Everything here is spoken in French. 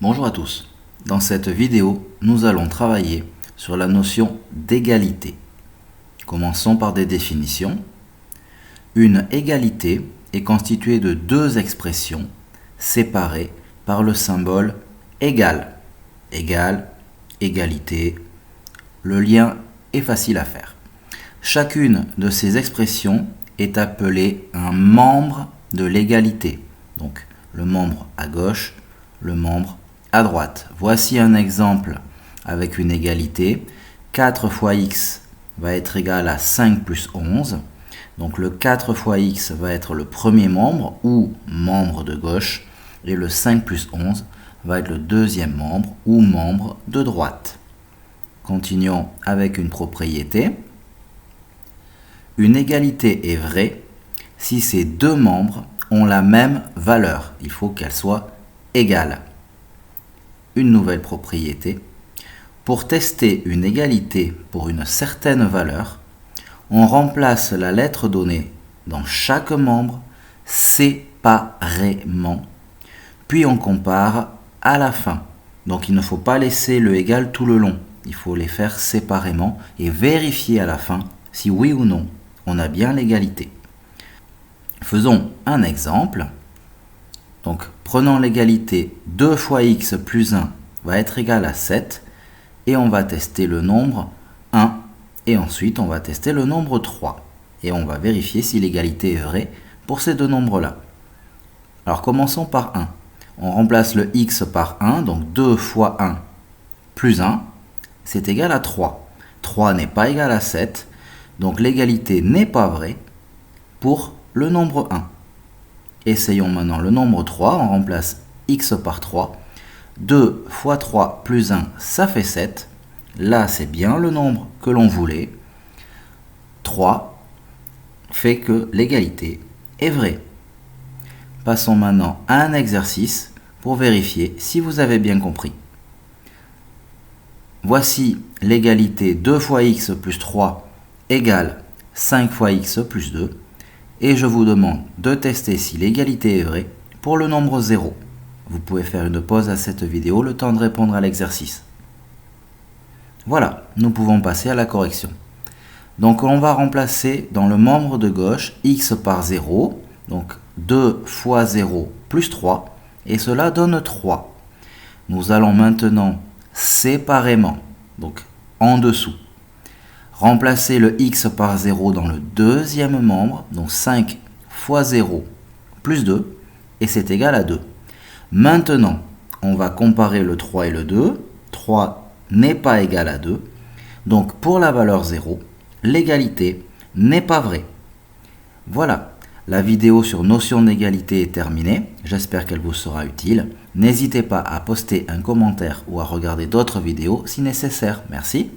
Bonjour à tous. Dans cette vidéo, nous allons travailler sur la notion d'égalité. Commençons par des définitions. Une égalité est constituée de deux expressions séparées par le symbole égal. Égal, égalité. Le lien est facile à faire. Chacune de ces expressions est appelée un membre de l'égalité. Donc, le membre à gauche, le membre à droite. Voici un exemple avec une égalité. 4 fois x va être égal à 5 plus 11. Donc le 4 fois x va être le premier membre ou membre de gauche et le 5 plus 11 va être le deuxième membre ou membre de droite. Continuons avec une propriété. Une égalité est vraie si ces deux membres ont la même valeur. Il faut qu'elle soit égale. Une nouvelle propriété. Pour tester une égalité pour une certaine valeur, on remplace la lettre donnée dans chaque membre séparément, puis on compare à la fin. Donc il ne faut pas laisser le égal tout le long, il faut les faire séparément et vérifier à la fin si oui ou non on a bien l'égalité. Faisons un exemple. Donc, prenons l'égalité 2 fois x plus 1 va être égal à 7 et on va tester le nombre 1 et ensuite on va tester le nombre 3 et on va vérifier si l'égalité est vraie pour ces deux nombres-là. Alors, commençons par 1. On remplace le x par 1, donc 2 fois 1 plus 1, c'est égal à 3. 3 n'est pas égal à 7, donc l'égalité n'est pas vraie pour le nombre 1. Essayons maintenant le nombre 3, on remplace x par 3. 2 fois 3 plus 1, ça fait 7. Là, c'est bien le nombre que l'on voulait. 3 fait que l'égalité est vraie. Passons maintenant à un exercice pour vérifier si vous avez bien compris. Voici l'égalité 2 fois x plus 3 égale 5 fois x plus 2. Et je vous demande de tester si l'égalité est vraie pour le nombre 0. Vous pouvez faire une pause à cette vidéo, le temps de répondre à l'exercice. Voilà, nous pouvons passer à la correction. Donc on va remplacer dans le membre de gauche x par 0, donc 2 fois 0 plus 3, et cela donne 3. Nous allons maintenant séparément, donc en dessous, remplacer le x par 0 dans le deuxième membre, donc 5 fois 0 plus 2, et c'est égal à 2. Maintenant, on va comparer le 3 et le 2. 3 n'est pas égal à 2. Donc, pour la valeur 0, l'égalité n'est pas vraie. Voilà, la vidéo sur notion d'égalité est terminée. J'espère qu'elle vous sera utile. N'hésitez pas à poster un commentaire ou à regarder d'autres vidéos si nécessaire. Merci.